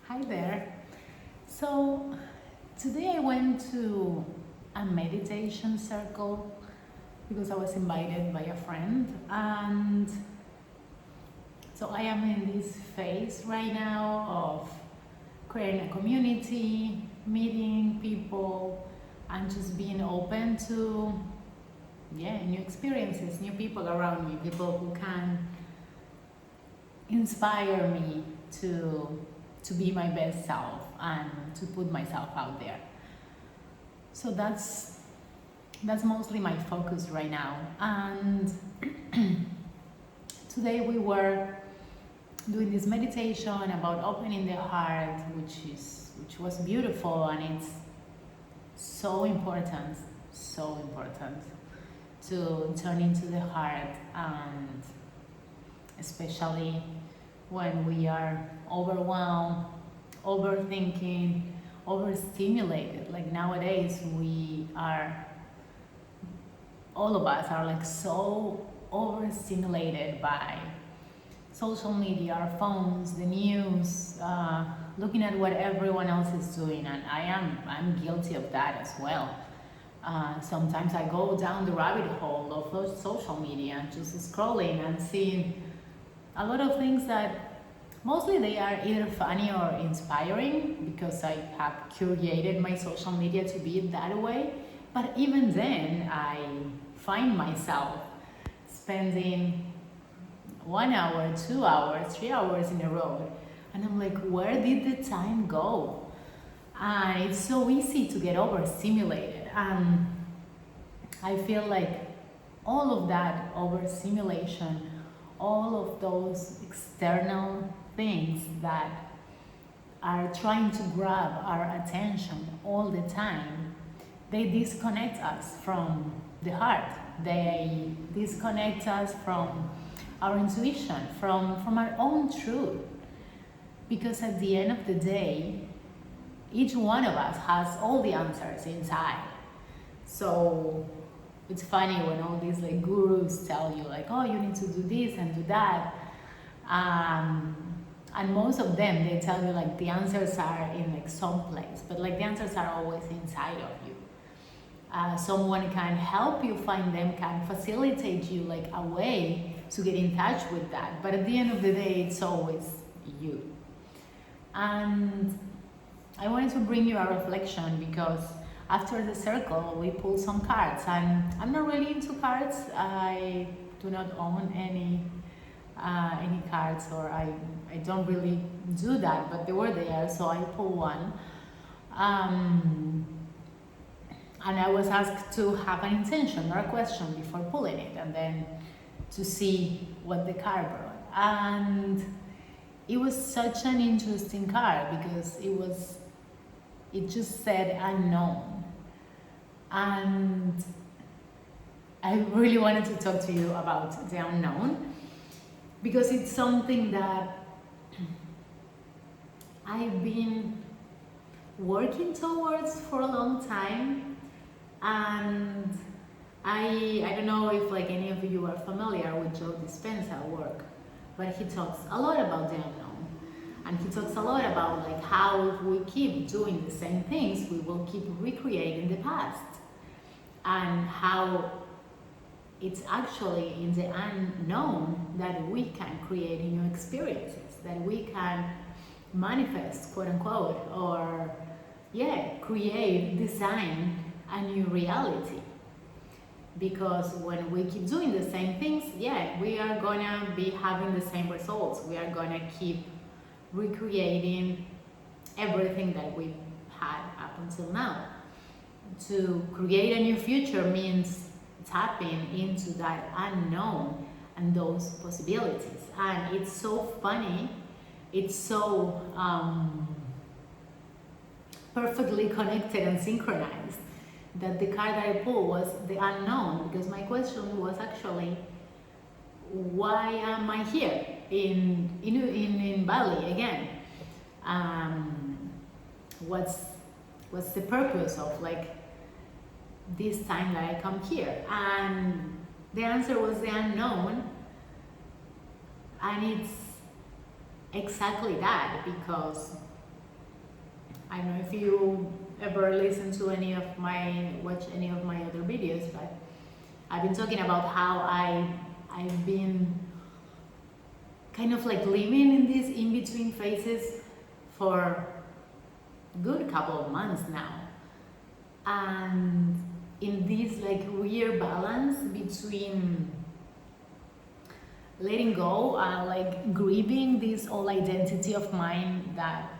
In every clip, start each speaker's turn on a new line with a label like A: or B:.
A: Hi there. So today I went to a meditation circle because I was invited by a friend, and so I am in this phase right now of creating a community, meeting people, and just being open to new experiences, new people around me, people who can inspire me to be my best self and to put myself out there. So that's mostly my focus right now. And today we were doing this meditation about opening the heart, which was beautiful, and it's so important to turn into the heart, and especially when we are overwhelmed, overthinking, overstimulated. Like nowadays, all of us are like so overstimulated by social media, our phones, the news, looking at what everyone else is doing, and I'm guilty of that as well. Sometimes I go down the rabbit hole of those social media, just scrolling and seeing a lot of things that mostly they are either funny or inspiring because I have curated my social media to be that way. But even then, I find myself spending 1 hour, 2 hours, 3 hours in a row. And I'm like, where did the time go? And it's so easy to get overstimulated. And I feel like all of that overstimulation, all of those external things that are trying to grab our attention all the time, they disconnect us from the heart. They disconnect us from our intuition, from our own truth. Because at the end of the day, each one of us has all the answers inside. So it's funny when all these like gurus tell you like, oh, you need to do this and do that, and most of them they tell you like the answers are in like some place, but like the answers are always inside of you. Someone can help you find them, can facilitate you like a way to get in touch with that, but at the end of the day, it's always you. And I wanted to bring you a reflection because after the circle we pulled some cards, and I'm not really into cards. I do not own any cards, or I don't really do that, but they were there, so I pulled one. And I was asked to have an intention or a question before pulling it, and then to see what the card brought. And it was such an interesting card because it just said unknown. And I really wanted to talk to you about the unknown because it's something that I've been working towards for a long time. And I don't know if like any of you are familiar with Joe Dispenza work, but he talks a lot about the unknown. And he talks a lot about like how if we keep doing the same things, we will keep recreating the past. And how it's actually in the unknown that we can create new experiences, that we can manifest, quote unquote, or create, design a new reality. Because when we keep doing the same things, we are gonna be having the same results. We are gonna keep recreating everything that we've had up until now. To create a new future means tapping into that unknown and those possibilities. And it's so funny, it's so perfectly connected and synchronized that the card that I pulled was the unknown, because my question was actually, why am I here in Bali again? What's the purpose of like this time that I come here? And the answer was the unknown, and it's exactly that, because I don't know if you ever listen to watch any of my other videos, but I've been talking about how I've been kind of like living in these in-between phases for a good couple of months now. And in this like weird balance between letting go and like grieving this old identity of mine that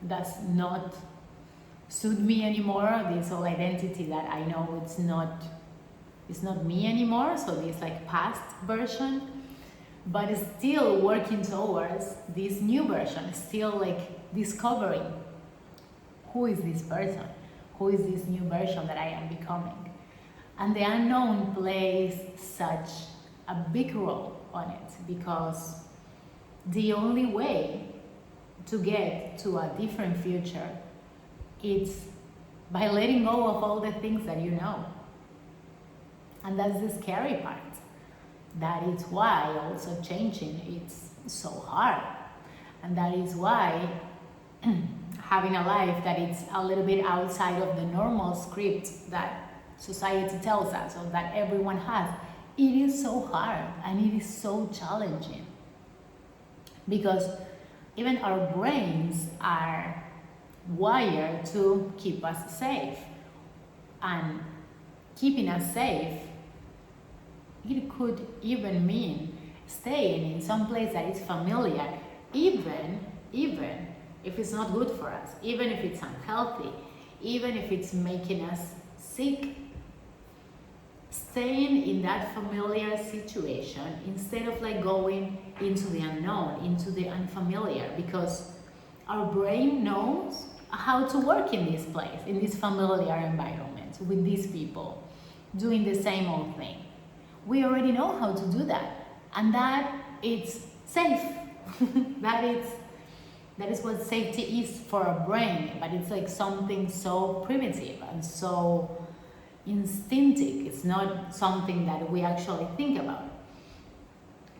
A: does not suit me anymore, this old identity that I know it's not me anymore, so this like past version, but still working towards this new version, still like discovering who is this person, who is this new version that I am becoming. And the unknown plays such a big role on it, because the only way to get to a different future is by letting go of all the things that you know. And that's the scary part. That is why also changing it's so hard. And that is why having a life that is a little bit outside of the normal script that society tells us or that everyone has, it is so hard and it is so challenging. Because even our brains are wired to keep us safe. And keeping us safe, it could even mean staying in some place that is familiar, even if it's not good for us, even if it's unhealthy, even if it's making us sick. Staying in that familiar situation instead of like going into the unknown, into the unfamiliar, because our brain knows how to work in this place, in this familiar environment, with these people, doing the same old thing. We already know how to do that, and that it's safe. that is what safety is for our brain, but it's like something so primitive and so instinctive. It's not something that we actually think about.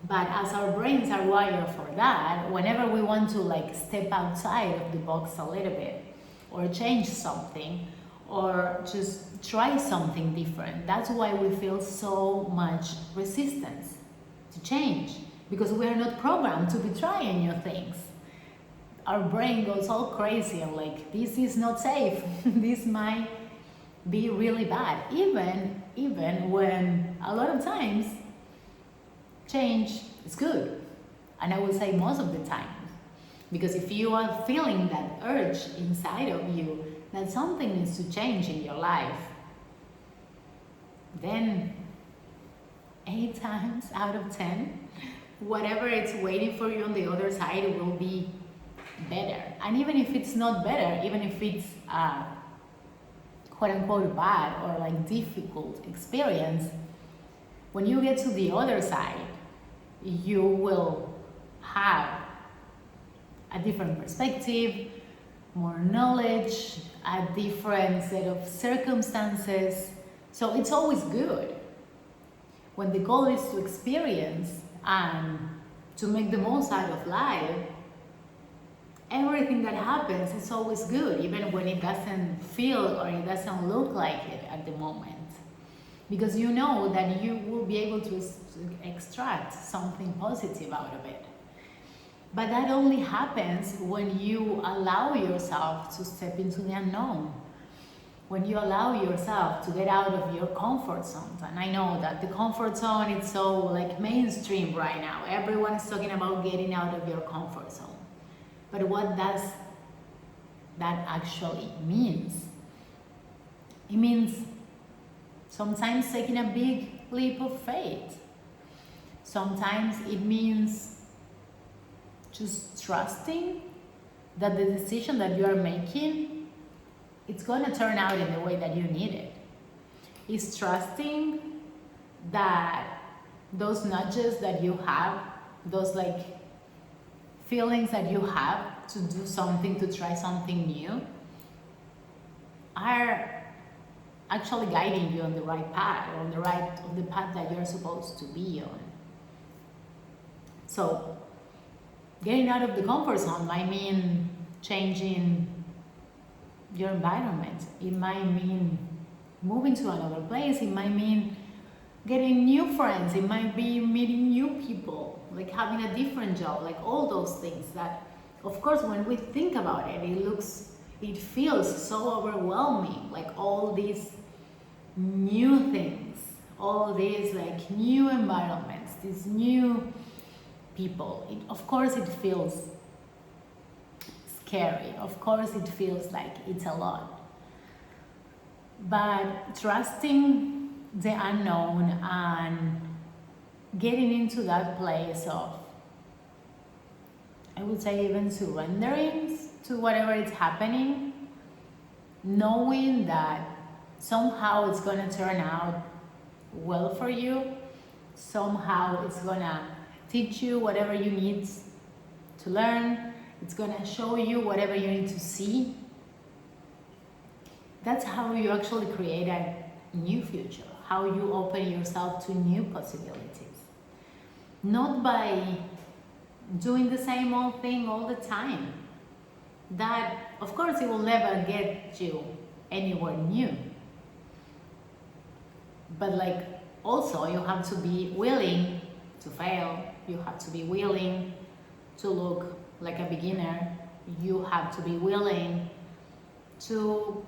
A: But as our brains are wired for that, whenever we want to like step outside of the box a little bit, or change something, or just try something different, that's why we feel so much resistance to change, because we are not programmed to be trying new things. Our brain goes all crazy and like, this is not safe. This might be really bad, even when a lot of times change is good. And I would say most of the time, because if you are feeling that urge inside of you that something needs to change in your life, then 8 times out of 10, whatever it's waiting for you on the other side will be better. And even if it's not better, even if it's quote unquote bad or like difficult experience, when you get to the other side, you will have a different perspective, more knowledge, a different set of circumstances. So it's always good. When the goal is to experience and to make the most out of life, everything that happens is always good, even when it doesn't feel or it doesn't look like it at the moment. Because you know that you will be able to extract something positive out of it. But that only happens when you allow yourself to step into the unknown. When you allow yourself to get out of your comfort zone. And I know that the comfort zone is so like mainstream right now. Everyone is talking about getting out of your comfort zone. But what does that actually means? It means sometimes taking a big leap of faith. Sometimes it means just trusting that the decision that you are making, it's going to turn out in the way that you need it. It's trusting that those nudges that you have, those like feelings that you have to do something, to try something new, are actually guiding you on the right path, or on the path that you're supposed to be on. So getting out of the comfort zone might mean changing your environment. It might mean moving to another place. It might mean getting new friends. It might be meeting new people, like having a different job, like all those things that, of course, when we think about it, it feels so overwhelming, like all these new things, all these like new environments, these new people. Of course, it feels scary. Of course, it feels like it's a lot. But trusting the unknown and getting into that place of, I would say, even surrendering to whatever is happening, knowing that somehow it's going to turn out well for you, somehow it's going to teach you whatever you need to learn, it's going to show you whatever you need to see. That's how you actually create a new future, how you open yourself to new possibilities. Not by doing the same old thing all the time. That, of course, it will never get you anywhere new. But like, also you have to be willing to fail. You have to be willing to look like a beginner. You have to be willing to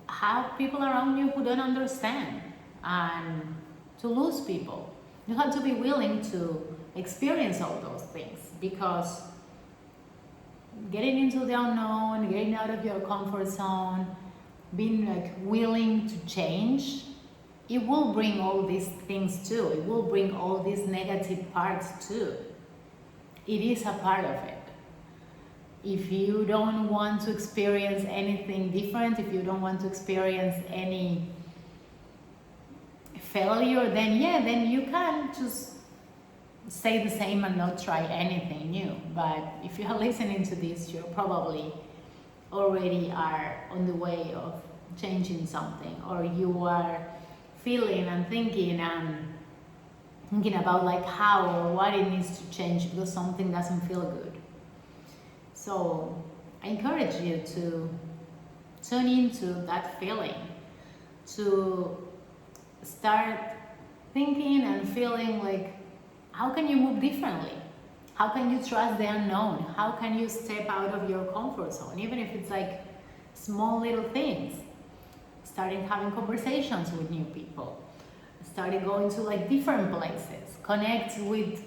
A: have people around you who don't understand and to lose people. You have to be willing to experience all those things, because getting into the unknown, getting out of your comfort zone, being like willing to change, it will bring all these things too. It will bring all these negative parts too. It is a part of it. If you don't want to experience anything different, if you don't want to experience any failure, then you can just stay the same and not try anything new. But if you are listening to this, you probably already are on the way of changing something, or you are feeling and thinking about like how or what it needs to change because something doesn't feel good. So I encourage you to tune into that feeling, to start thinking and feeling like, how can you move differently? How can you trust the unknown? How can you step out of your comfort zone, even if it's like small little things? Starting having conversations with new people, starting going to like different places, connect with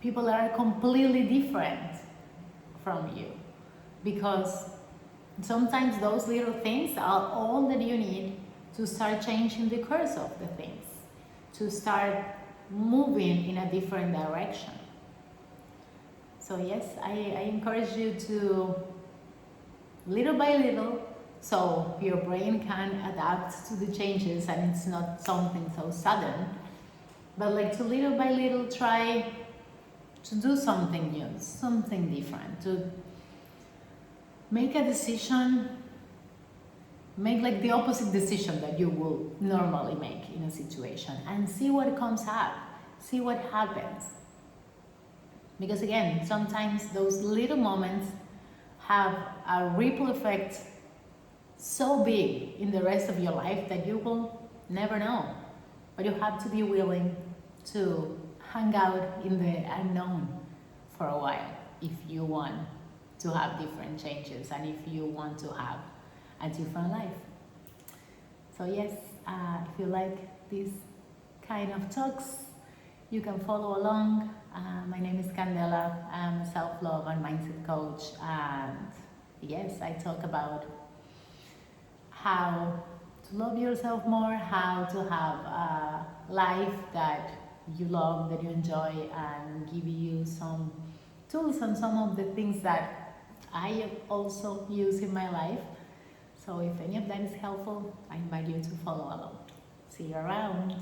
A: people that are completely different from you, because sometimes those little things are all that you need to start changing the course of the things, to start moving in a different direction. So yes, I encourage you to, little by little, so your brain can adapt to the changes and it's not something so sudden, but like to little by little try to do something new, something different, to make a decision, make like the opposite decision that you will normally make in a situation, and see what comes up, see what happens. Because again, sometimes those little moments have a ripple effect so big in the rest of your life that you will never know. But you have to be willing to hang out in the unknown for a while if you want to have different changes and if you want to have a different life. So yes, if you like these kind of talks, you can follow along. My name is Candela. I'm a self-love and mindset coach, and yes, I talk about how to love yourself more, how to have a life that you love, that you enjoy, and give you some tools and some of the things that I also use in my life. So if any of that is helpful, I invite you to follow along. See you around.